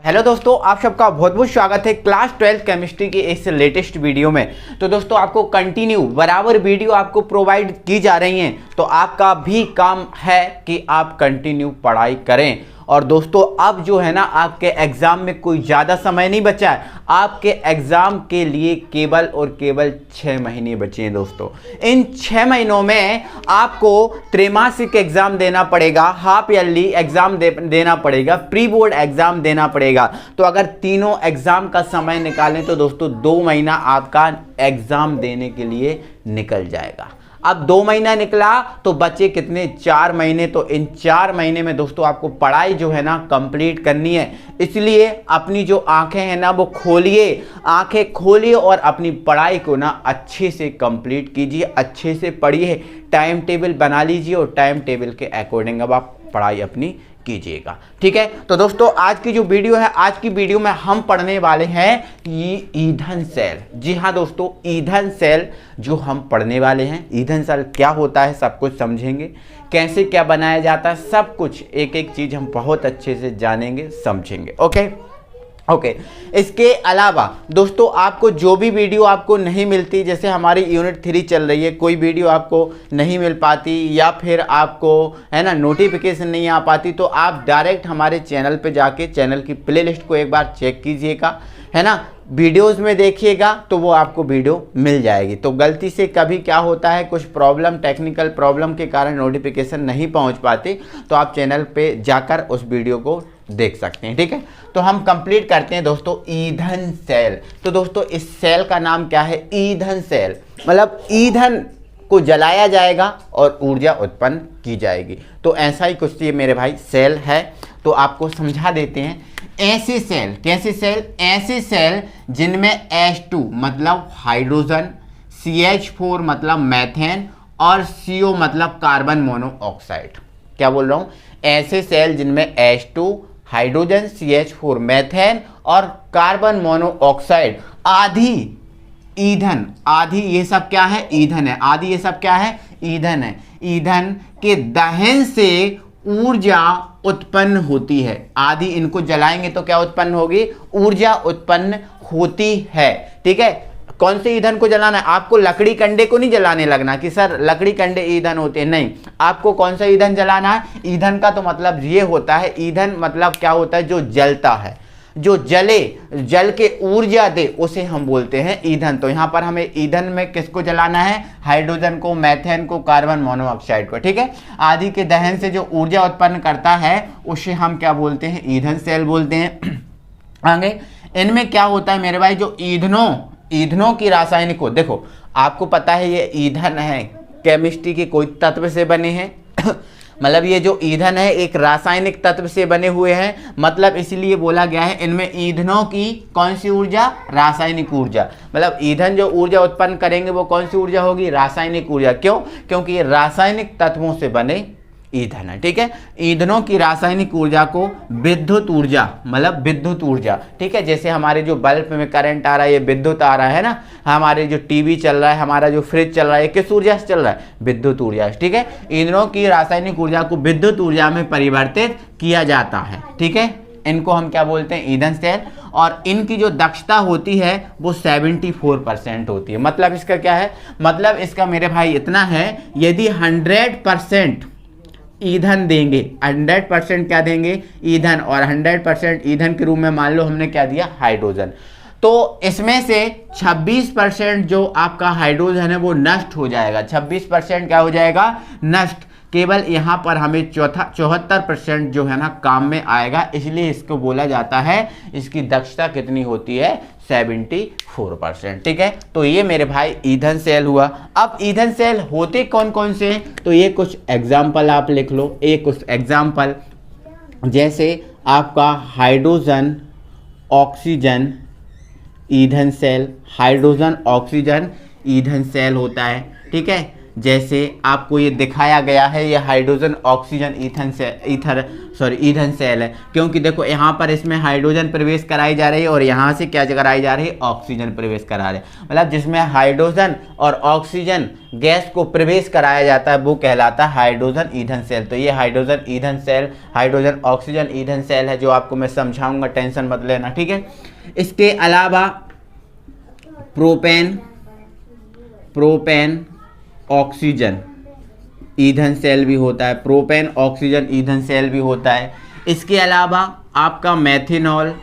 Hello दोस्तों, आप सबका बहुत बहुत स्वागत है क्लास 12 केमिस्ट्री की इस लेटेस्ट वीडियो में। तो दोस्तों आपको कंटिन्यू बराबर वीडियो आपको प्रोवाइड की जा रही हैं, तो आपका भी काम है कि आप कंटिन्यू पढ़ाई करें। और दोस्तों अब जो है ना, आपके एग्ज़ाम में कोई ज़्यादा समय नहीं बचा है। आपके एग्ज़ाम के लिए केवल और केवल 6 महीने बचे हैं दोस्तों। इन 6 महीनों में आपको त्रैमासिक एग्ज़ाम देना पड़ेगा, हाफ ईयरली एग्ज़ाम देना पड़ेगा, प्री बोर्ड एग्ज़ाम देना पड़ेगा। तो अगर तीनों एग्ज़ाम का समय निकालें तो दोस्तों 2 महीना आपका एग्ज़ाम देने के लिए निकल जाएगा। अब 2 महीना निकला तो बचे कितने, 4 महीने। तो इन 4 महीने में दोस्तों आपको पढ़ाई जो है ना कंप्लीट करनी है। इसलिए अपनी जो आंखें हैं ना वो खोलिए, आंखें खोलिए और अपनी पढ़ाई को ना अच्छे से कंप्लीट कीजिए, अच्छे से पढ़िए, टाइम टेबल बना लीजिए और टाइम टेबल के अकॉर्डिंग अब आप पढ़ाई अपनी कीजिएगा। ठीक है, तो दोस्तों आज की जो वीडियो है, आज की वीडियो में हम पढ़ने वाले हैं ये ईंधन सेल। जी हाँ दोस्तों, ईंधन सेल जो हम पढ़ने वाले हैं, ईंधन सेल क्या होता है सब कुछ समझेंगे, कैसे क्या बनाया जाता है, सब कुछ एक एक चीज हम बहुत अच्छे से जानेंगे, समझेंगे। ओके। इसके अलावा दोस्तों आपको जो भी वीडियो आपको नहीं मिलती, जैसे हमारी यूनिट 3 चल रही है, कोई वीडियो आपको नहीं मिल पाती या फिर आपको है ना नोटिफिकेशन नहीं आ पाती, तो आप डायरेक्ट हमारे चैनल पे जाके चैनल की प्लेलिस्ट को एक बार चेक कीजिएगा, है ना, वीडियोस में देखिएगा तो वो आपको वीडियो मिल जाएगी। तो गलती से कभी क्या होता है, कुछ प्रॉब्लम, टेक्निकल प्रॉब्लम के कारण नोटिफिकेशन नहीं पहुंच पाती, तो आप चैनल पे जाकर उस वीडियो को देख सकते हैं। ठीक है, तो हम कंप्लीट करते हैं दोस्तों ईंधन सेल। तो दोस्तों इस सेल का नाम क्या है, ईंधन सेल। मतलब ईंधन को जलाया जाएगा और ऊर्जा उत्पन्न की जाएगी। तो ऐसा ही कुछ ये मेरे भाई सेल है। तो आपको समझा देते हैं। ऐसे सेल, कैसे सेल, ऐसे सेल जिनमें H2 मतलब हाइड्रोजन, CH4 मतलब मैथेन और CO मतलब कार्बन मोनोऑक्साइड। क्या बोल रहा हूं, ऐसे सेल जिनमें H2 हाइड्रोजन, CH4 मैथेन और कार्बन मोनोऑक्साइड आदि ईंधन, आदि ये सब क्या है, ईंधन है। आदि ये सब क्या है, ईंधन है। ईंधन के दहन से ऊर्जा उत्पन्न होती है। आदि इनको जलाएंगे तो क्या उत्पन्न होगी, ऊर्जा उत्पन्न होती है। ठीक है, कौन से ईंधन को जलाना है, आपको लकड़ी कंडे को नहीं जलाने लगना कि सर लकड़ी कंडे ईंधन होते हैं, नहीं। आपको कौन सा ईंधन जलाना है, ईंधन का तो मतलब ये होता है, ईंधन मतलब क्या होता है, जो जलता है, जो जले, जल के ऊर्जा दे, उसे हम बोलते हैं ईंधन। तो यहाँ पर हमें ईंधन में किसको जलाना है, हाइड्रोजन को, मैथेन को, कार्बन मोनोऑक्साइड को। ठीक है, आदि के दहन से जो ऊर्जा उत्पन्न करता है उसे हम क्या बोलते हैं, ईंधन सेल बोलते हैं। आगे इनमें क्या होता है मेरे भाई, जो ईंधनों की रासायनिक को, देखो आपको पता है ये ईंधन है केमिस्ट्री के कोई तत्व से बने हैं मतलब ये जो ईंधन है एक रासायनिक तत्व से बने हुए हैं, मतलब इसलिए बोला गया है इनमें ईंधनों की कौन सी ऊर्जा, रासायनिक ऊर्जा। मतलब ईंधन जो ऊर्जा उत्पन्न करेंगे वो कौन सी ऊर्जा होगी, रासायनिक ऊर्जा। क्यों, क्योंकि ये रासायनिक तत्वों से बने ईंधन है। ठीक है, ईंधनों की रासायनिक ऊर्जा को विद्युत ऊर्जा, मतलब विद्युत ऊर्जा। ठीक है, जैसे हमारे जो बल्ब में करंट आ रहा है ये विद्युत आ रहा है ना, हमारे जो टीवी चल रहा है, हमारा जो फ्रिज चल रहा है, किस ऊर्जा से चल रहा है, विद्युत ऊर्जा। ठीक है, ईंधनों की रासायनिक ऊर्जा को विद्युत ऊर्जा में परिवर्तित किया जाता है। ठीक है, इनको हम क्या बोलते हैं, ईंधन सेल। और इनकी जो दक्षता होती है वो 74% होती है। मतलब इसका क्या है, मतलब इसका मेरे भाई इतना है, यदि 100% ईंधन देंगे, 100% क्या देंगे, ईंधन, और 100% ईंधन के रूप में मान लो हमने क्या दिया, हाइड्रोजन, तो इसमें से 26% जो आपका हाइड्रोजन है वो नष्ट हो जाएगा। 26% क्या हो जाएगा, नष्ट। केवल यहाँ पर हमें 74% जो है ना काम में आएगा, इसलिए इसको बोला जाता है, इसकी दक्षता कितनी होती है, 74%। ठीक है, तो ये मेरे भाई ईंधन सेल हुआ। अब ईंधन सेल होते कौन कौन से हैं, तो ये कुछ एग्जाम्पल आप लिख लो, एक कुछ एग्जाम्पल, जैसे आपका हाइड्रोजन ऑक्सीजन ईंधन सेल, हाइड्रोजन ऑक्सीजन ईंधन सेल होता है। ठीक है, जैसे आपको ये दिखाया गया है, ये हाइड्रोजन ऑक्सीजन ईंधन सेल है, क्योंकि देखो यहाँ पर इसमें हाइड्रोजन प्रवेश कराई जा रही है और यहाँ से क्या कराई जा रही है, ऑक्सीजन प्रवेश करा रहे हैं। मतलब जिसमें हाइड्रोजन और ऑक्सीजन गैस को प्रवेश कराया जाता है वो कहलाता है हाइड्रोजन ईंधन सेल। तो ये हाइड्रोजन ईंधन सेल, हाइड्रोजन ऑक्सीजन ईंधन सेल है, जो आपको मैं समझाऊंगा, टेंशन मत लेना, ठीक है। इसके अलावा प्रोपेन ऑक्सीजन ईंधन सेल भी होता है, प्रोपेन ऑक्सीजन ईंधन सेल भी होता है। इसके अलावा आपका मेथेनॉल,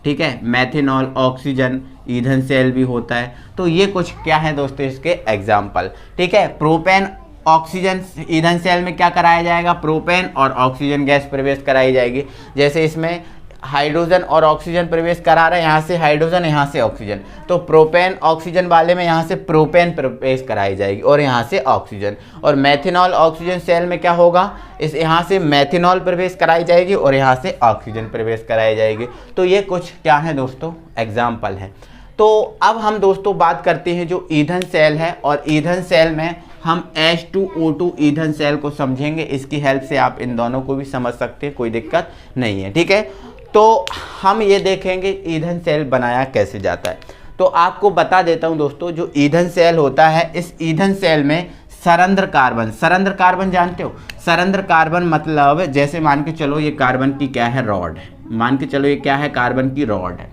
ठीक है, मेथेनॉल ऑक्सीजन ईंधन सेल भी होता है। तो ये कुछ क्या है दोस्तों इसके एग्जाम्पल, ठीक है। प्रोपेन ऑक्सीजन ईंधन सेल में क्या कराया जाएगा, प्रोपेन और ऑक्सीजन गैस प्रवेश कराई जाएगी। जैसे इसमें हाइड्रोजन और ऑक्सीजन प्रवेश करा रहे हैं, यहाँ से हाइड्रोजन यहाँ से ऑक्सीजन, तो प्रोपेन ऑक्सीजन वाले में यहाँ से प्रोपेन प्रवेश कराई जाएगी और यहाँ से ऑक्सीजन। और मेथेनॉल ऑक्सीजन सेल में क्या होगा, इस यहाँ से मेथेनॉल प्रवेश कराई जाएगी और यहाँ से ऑक्सीजन प्रवेश कराई जाएगी। तो ये कुछ क्या है दोस्तों एग्जाम्पल है। तो अब हम दोस्तों बात करते हैं जो ईंधन सेल है, और ईंधन सेल में हम H2O2 ईंधन सेल को समझेंगे। इसकी हेल्प से आप इन दोनों को भी समझ सकते हैं, कोई दिक्कत नहीं है, ठीक है। तो हम ये देखेंगे ईंधन सेल बनाया कैसे जाता है। तो आपको बता देता हूं दोस्तों, जो ईंधन सेल होता है, इस ईंधन सेल में सरंध्र कार्बन जानते हो, सरंध्र कार्बन मतलब जैसे मान के चलो ये कार्बन की क्या है, रॉड है, मान के चलो ये क्या है, कार्बन की रॉड है।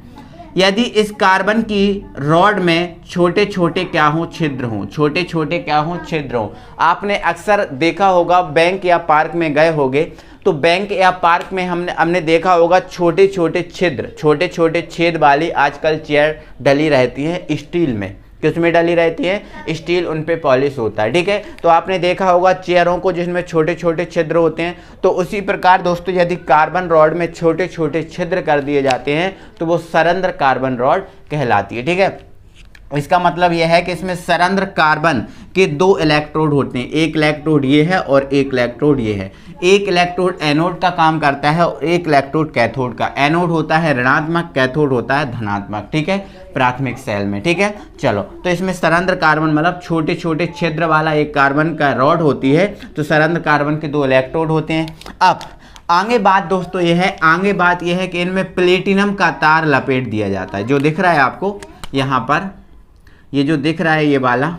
यदि इस कार्बन की रॉड में छोटे छोटे क्या हों, छिद्र हों, छोटे छोटे क्या हों, छिद्र हों। आपने अक्सर देखा होगा, बैंक या पार्क में गए होगे तो बैंक या पार्क में हमने देखा होगा छोटे छोटे छिद्र, छोटे छोटे छेद वाली आजकल चेयर डली रहती है स्टील में। किसमें डली रहती है, स्टील, उन पे पॉलिश होता है, ठीक है। तो आपने देखा होगा चेयरों को जिसमें छोटे छोटे छिद्र होते हैं। तो उसी प्रकार दोस्तों यदि कार्बन रॉड में छोटे छोटे छिद्र कर दिए जाते हैं तो वो सरंध्र कार्बन रॉड कहलाती है, ठीक है। इसका मतलब यह है कि इसमें सरंध्र कार्बन के 2 इलेक्ट्रोड होते हैं, एक इलेक्ट्रोड ये है और एक इलेक्ट्रोड ये है। एक इलेक्ट्रोड एनोड का काम करता है और एक इलेक्ट्रोड कैथोड का। एनोड होता है ऋणात्मक, कैथोड होता है धनात्मक, ठीक है, प्राथमिक सेल में, ठीक है। चलो, तो इसमें सरंध्र कार्बन मतलब छोटे छोटे छिद्र वाला एक कार्बन का रॉड होती है। तो सरंध्र कार्बन के 2 इलेक्ट्रोड होते हैं। अब आगे बात दोस्तों ये है, आगे बात यह है कि इनमें प्लेटिनम का तार लपेट दिया जाता है। जो दिख रहा है आपको यहाँ पर, ये जो दिख रहा है ये वाला,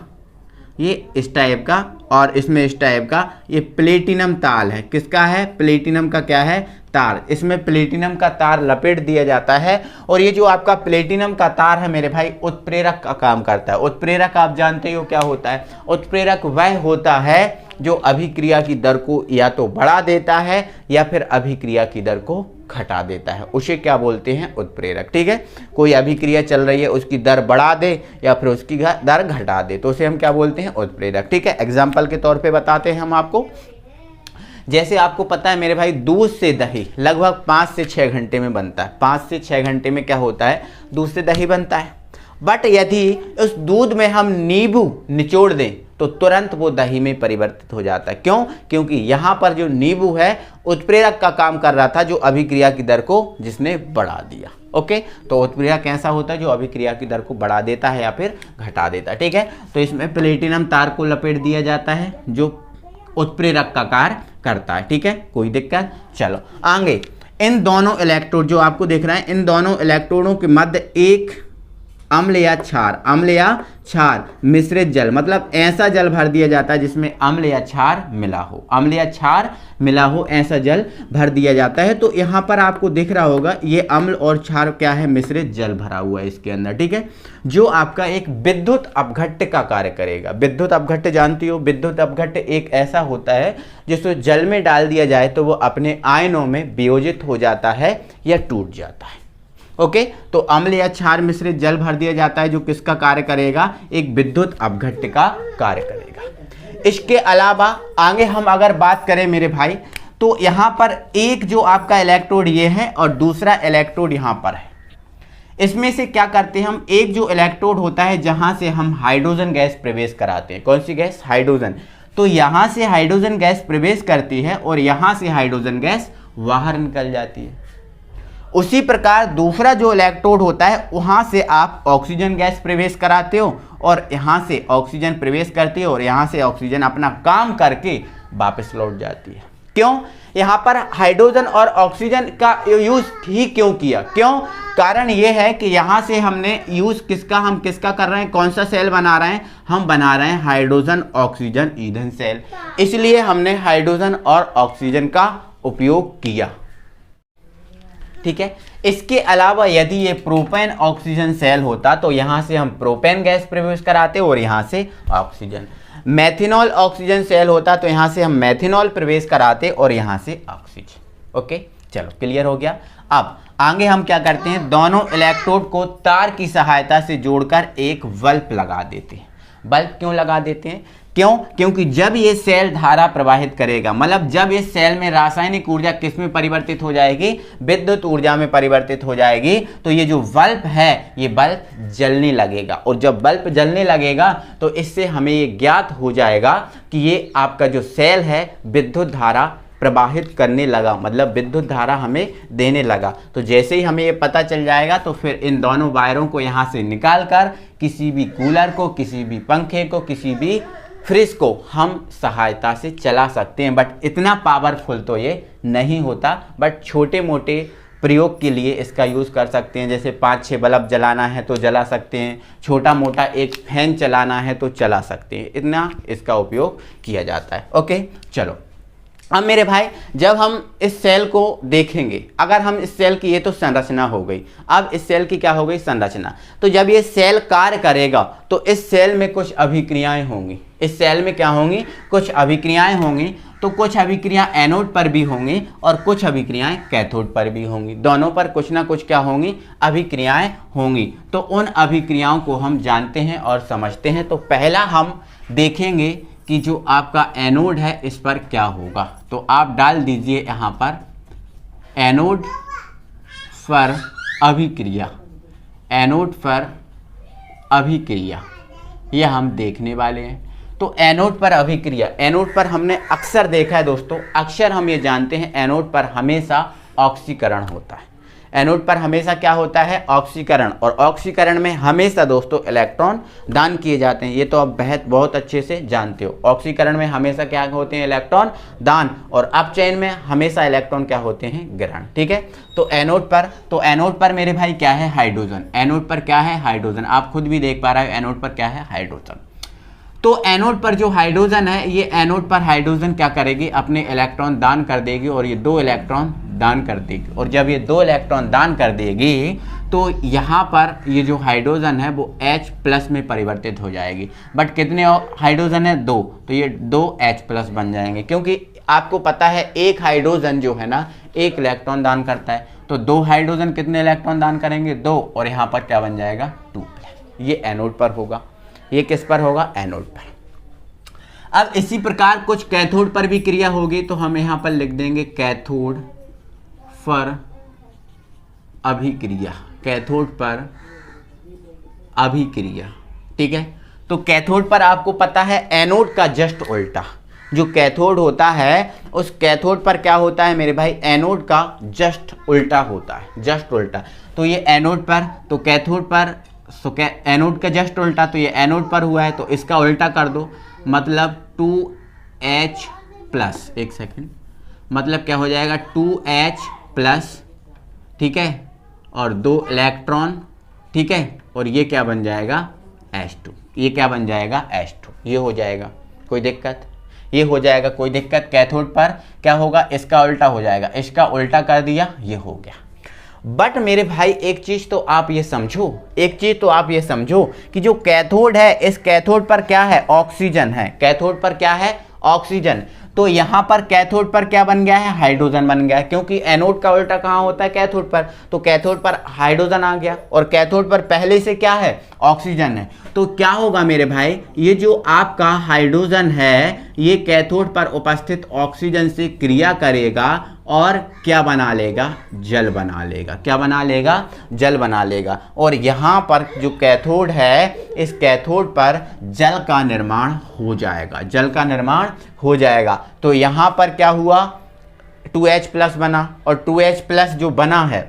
ये इस टाइप का और इसमें इस टाइप का, ये प्लेटिनम तार है। किसका है, प्लेटिनम का क्या है, तार। इसमें प्लेटिनम का तार लपेट दिया जाता है। और ये जो आपका प्लेटिनम का तार है मेरे भाई, उत्प्रेरक का काम करता है। उत्प्रेरक आप जानते हो क्या होता है, उत्प्रेरक वह होता है जो अभिक्रिया की दर को या तो बढ़ा देता है या फिर अभिक्रिया की दर को घटा देता है, उसे क्या बोलते हैं, उत्प्रेरक, ठीक है। कोई अभिक्रिया चल रही है, उसकी दर बढ़ा दे या फिर उसकी दर घटा दे तो उसे हम क्या बोलते हैं, उत्प्रेरक, ठीक है। एग्जाम्पल के तौर पे बताते हैं हम आपको। जैसे आपको पता है मेरे भाई, दूध से दही लगभग 5 से 6 घंटे में बनता है। 5 से 6 घंटे में क्या होता है, दूध से दही बनता है। बट यदि उस दूध में हम नींबू निचोड़ दें तो तुरंत वो दही में परिवर्तित हो जाता है। क्यों, क्योंकि यहाँ पर जो नींबू है उत्प्रेरक का काम कर रहा था, जो अभिक्रिया की दर को जिसने बढ़ा दिया। ओके, तो उत्प्रेरक कैसा होता है, जो अभिक्रिया की दर को बढ़ा देता है या फिर घटा देता है, ठीक है। तो इसमें प्लेटिनम तार को लपेट दिया जाता है जो उत्प्रेरक का कार्य करता है, ठीक है, कोई दिक्कत। चलो आगे, इन दोनों इलेक्ट्रोड जो आपको दिख रहा है, इन दोनों इलेक्ट्रोडों के मध्य एक अम्ल या क्षार मिश्रित जल, मतलब ऐसा जल भर दिया जाता है जिसमें अम्ल या क्षार मिला हो, अम्ल या क्षार मिला हो, ऐसा जल भर दिया जाता है। तो यहाँ पर आपको दिख रहा होगा ये अम्ल और क्षार क्या है, मिश्रित जल भरा हुआ है इसके अंदर, ठीक है, जो आपका एक विद्युत अपघट्य का कार्य करेगा। विद्युत अपघट्य जानती हो, विद्युत अपघट्य एक ऐसा होता है जिसको जल में डाल दिया जाए तो वो अपने आयनों में वियोजित हो जाता है या टूट जाता है। ओके, तो अम्ल या क्षार मिश्रित जल भर दिया जाता है जो किसका कार्य करेगा, एक विद्युत अपघट्य का कार्य करेगा। इसके अलावा आगे हम अगर बात करें मेरे भाई, तो यहाँ पर एक जो आपका इलेक्ट्रोड ये है और दूसरा इलेक्ट्रोड यहाँ पर है। इसमें से क्या करते हैं हम, एक जो इलेक्ट्रोड होता है जहां से हम हाइड्रोजन गैस प्रवेश कराते हैं, कौन सी गैस, हाइड्रोजन। तो यहां से हाइड्रोजन गैस प्रवेश करती है और यहां से हाइड्रोजन गैस बाहर निकल जाती है। उसी प्रकार दूसरा जो इलेक्ट्रोड होता है वहाँ से आप ऑक्सीजन गैस प्रवेश कराते हो और यहाँ से ऑक्सीजन प्रवेश करती है और यहाँ से ऑक्सीजन अपना काम करके वापस लौट जाती है। क्यों? यहाँ पर हाइड्रोजन और ऑक्सीजन का यूज ही क्यों किया? क्यों? कारण ये है कि यहाँ से हमने यूज किसका, हम किसका कर रहे हैं, कौन सा सेल बना रहे हैं, हम बना रहे हैं हाइड्रोजन ऑक्सीजन ईंधन सेल, इसलिए हमने हाइड्रोजन और ऑक्सीजन का उपयोग किया। ठीक है। इसके अलावा यदि ये प्रोपेन ऑक्सीजन सेल होता तो यहाँ से हम प्रोपेन गैस प्रवेश कराते और यहाँ से ऑक्सीजन। मेथिनॉल ऑक्सीजन सेल होता तो यहाँ से हम मेथिनॉल प्रवेश कराते और यहाँ से ऑक्सीजन। ओके, चलो क्लियर हो गया। अब आगे हम क्या करते हैं, दोनों इलेक्ट्रोड को तार की सहायता से जोड़कर एक बल्ब लगा देते हैं। बल्ब क्यों लगा देते हैं? क्यों? क्योंकि जब ये सेल धारा प्रवाहित करेगा, मतलब जब ये सेल में रासायनिक ऊर्जा किस में परिवर्तित हो जाएगी, विद्युत ऊर्जा में परिवर्तित हो जाएगी, तो ये जो बल्ब है ये बल्ब जलने लगेगा। और जब बल्ब जलने लगेगा तो इससे हमें ये ज्ञात हो जाएगा कि ये आपका जो सेल है विद्युत धारा प्रवाहित करने लगा, मतलब विद्युत धारा हमें देने लगा। तो जैसे ही हमें ये पता चल जाएगा तो फिर इन दोनों वायरों को यहाँ से निकाल कर किसी भी कूलर को, किसी भी पंखे को, किसी भी फ्रिज को हम सहायता से चला सकते हैं। बट इतना पावरफुल तो ये नहीं होता, बट छोटे मोटे प्रयोग के लिए इसका यूज़ कर सकते हैं। जैसे 5-6 बल्ब जलाना है तो जला सकते हैं, छोटा मोटा एक फैन चलाना है तो चला सकते हैं, इतना इसका उपयोग किया जाता है। ओके, चलो अब मेरे भाई जब हम इस सेल को देखेंगे, अगर हम इस सेल की, ये तो संरचना हो गई, अब इस सेल की क्या हो गई, संरचना। तो जब ये सेल कार्य करेगा तो इस सेल में कुछ अभिक्रियाएं होंगी, इस सेल में क्या होंगी, कुछ अभिक्रियाएं होंगी। तो कुछ अभिक्रिया एनोड पर भी होंगी और कुछ अभिक्रियाएं कैथोड पर भी होंगी, दोनों पर कुछ ना कुछ क्या होंगी, अभिक्रियाएं होंगी। तो उन अभिक्रियाओं को हम जानते हैं और समझते हैं। तो पहला हम देखेंगे कि जो आपका एनोड है इस पर क्या होगा। तो आप डाल दीजिए यहाँ पर एनोड पर अभिक्रिया, एनोड पर अभिक्रिया, यह हम देखने वाले हैं। तो एनोड पर अभिक्रिया, एनोड पर हमने अक्सर देखा है दोस्तों, अक्सर हम ये जानते हैं एनोड पर हमेशा ऑक्सीकरण होता है। एनोड पर हमेशा क्या होता है, ऑक्सीकरण, और ऑक्सीकरण में हमेशा दोस्तों इलेक्ट्रॉन दान किए जाते हैं। ये तो आप बहुत अच्छे से जानते हो, ऑक्सीकरण में हमेशा क्या होते हैं, इलेक्ट्रॉन दान, और अपचयन में हमेशा इलेक्ट्रॉन क्या होते हैं, ग्रहण। ठीक है। तो एनोड पर मेरे भाई क्या है, हाइड्रोजन। एनोड पर क्या है, हाइड्रोजन। आप खुद भी देख पा रहे हो एनोड पर क्या है, हाइड्रोजन। तो एनोड पर जो हाइड्रोजन है, ये एनोड पर हाइड्रोजन क्या करेगी, अपने इलेक्ट्रॉन दान कर देगी और ये 2 इलेक्ट्रॉन दान कर देगी। और जब ये 2 इलेक्ट्रॉन दान कर देगी तो यहाँ पर ये जो हाइड्रोजन है वो H+ में परिवर्तित हो जाएगी। बट कितने हाइड्रोजन है, 2, तो ये 2 H+ बन जाएंगे। क्योंकि आपको पता है एक हाइड्रोजन जो है ना 1 इलेक्ट्रॉन दान करता है, तो 2 हाइड्रोजन कितने इलेक्ट्रॉन दान करेंगे, 2, और यहाँ पर क्या बन जाएगा, 2। ये एनोड पर होगा। ये किस पर होगा, एनोड पर। अब इसी प्रकार कुछ कैथोड पर भी क्रिया होगी, तो हम यहाँ पर लिख देंगे कैथोड पर अभिक्रिया, कैथोड पर अभिक्रिया। ठीक है। तो कैथोड पर आपको पता है एनोड का जस्ट उल्टा, जो कैथोड होता है उस कैथोड पर क्या होता है मेरे भाई, एनोड का जस्ट उल्टा होता है, जस्ट उल्टा। तो ये एनोड पर, तो कैथोड पर, तो एनोड का जस्ट उल्टा, तो ये एनोड पर हुआ है तो इसका उल्टा कर दो, मतलब 2H+, एक सेकेंड, मतलब क्या हो जाएगा 2H+, ठीक है, और 2 इलेक्ट्रॉन, ठीक है, और ये क्या बन जाएगा, H2। ये क्या बन जाएगा, H2। ये हो जाएगा, कोई दिक्कत, ये हो जाएगा, कोई दिक्कत। कैथोड पर क्या होगा, इसका उल्टा हो जाएगा, इसका उल्टा कर दिया, ये हो गया। बट मेरे भाई एक चीज तो आप ये समझो, एक चीज तो आप ये समझो कि जो कैथोड है, इस कैथोड पर क्या है, ऑक्सीजन है। कैथोड पर क्या है, ऑक्सीजन। तो यहाँ पर कैथोड पर क्या बन गया है, हाइड्रोजन बन गया है, क्योंकि एनोड का उल्टा कहाँ होता है, कैथोड पर। तो कैथोड पर हाइड्रोजन आ गया और कैथोड पर पहले से क्या है, ऑक्सीजन है। तो क्या होगा मेरे भाई, ये जो आपका हाइड्रोजन है ये कैथोड पर उपस्थित ऑक्सीजन से क्रिया करेगा और क्या बना लेगा, जल बना लेगा। क्या बना लेगा, जल बना लेगा। और यहाँ पर जो कैथोड है, इस कैथोड पर जल का निर्माण हो जाएगा, जल का निर्माण हो जाएगा। तो यहाँ पर क्या हुआ, 2H+ बना, और 2H+ जो बना है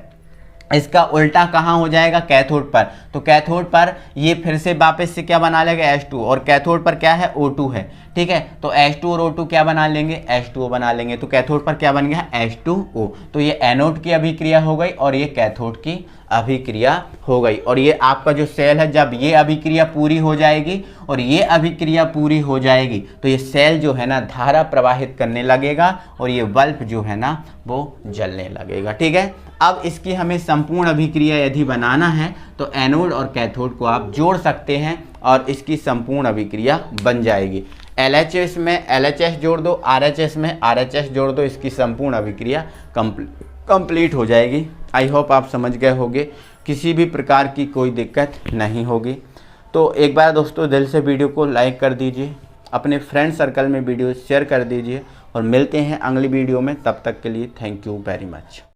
इसका उल्टा कहाँ हो जाएगा, कैथोड पर। तो कैथोड पर ये फिर से वापस से क्या बना लेगा, H2, और कैथोड पर क्या है, O2 है, ठीक है। तो H2 और O2 क्या बना लेंगे, H2O बना लेंगे। तो कैथोड पर क्या बन गया, H2O। तो ये एनोड की अभिक्रिया हो गई और ये कैथोड की अभिक्रिया हो गई। और ये आपका जो सेल है, जब ये अभिक्रिया पूरी हो जाएगी और ये अभिक्रिया पूरी हो जाएगी तो ये सेल जो है ना धारा प्रवाहित करने लगेगा और ये बल्ब जो है ना वो जलने लगेगा, ठीक है। अब इसकी हमें संपूर्ण अभिक्रिया यदि बनाना है तो एनोड और कैथोड को आप जोड़ सकते हैं और इसकी संपूर्ण अभिक्रिया बन जाएगी। LHS में LHS जोड़ दो, RHS में RHS जोड़ दो, इसकी संपूर्ण अभिक्रिया कंप्लीट हो जाएगी। आई होप आप समझ गए होंगे, किसी भी प्रकार की कोई दिक्कत नहीं होगी। तो एक बार दोस्तों दिल से वीडियो को लाइक कर दीजिए, अपने फ्रेंड सर्कल में वीडियो शेयर कर दीजिए और मिलते हैं अगली वीडियो में। तब तक के लिए थैंक यू वेरी मच।